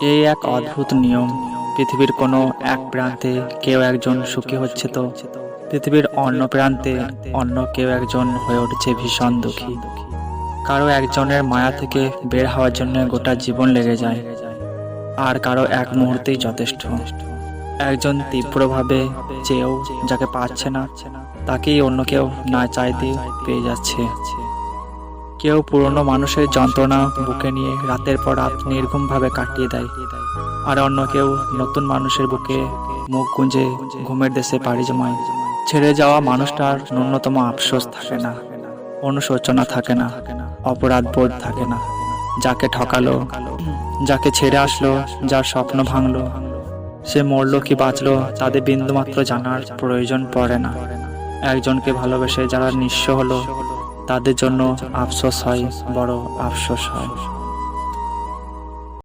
এই এক অদ্ভুত নিয়ম। পৃথিবীর কোনো এক প্রান্তে কেউ একজন সুখী হচ্ছে তো পৃথিবীর অন্য প্রান্তে অন্য কেউ একজন হয়ে উঠছে ভীষণ দুঃখী। কারো একজনের মায়া থেকে বের হওয়ার জন্য গোটা জীবন লেগে যায়, আর কারো এক মুহূর্তেই যথেষ্ট। একজন তীব্রভাবে চেয়েও যাকে পাচ্ছে না, তাকেই অন্য কেউ না চাইতে পেয়ে যাচ্ছে। কেউ পুরনো মানুষের যন্ত্রণা বুকে নিয়ে রাতের পর রাত নির্ঘুমভাবে কাটিয়ে দেয়, আর অন্য কেউ নতুন মানুষের বুকে মুখ গুঁজে ঘুমের দেশে পাড়ি জমায়। ছেড়ে যাওয়া মানুষটার ন্যূনতম আফসোস থাকে না, অনুশোচনা থাকে না, অপরাধ বোধ থাকে না। যাকে ঠকালো, যাকে ছেড়ে আসলো, যার স্বপ্ন ভাঙলো, সে মরলো কি বাঁচলো তাদের বিন্দুমাত্র জানার প্রয়োজন পড়ে না। একজনকে ভালোবেসে যারা নিঃস্ব হলো, তাদের জন্য আফসোস হয়, বড় আফসোস হয়।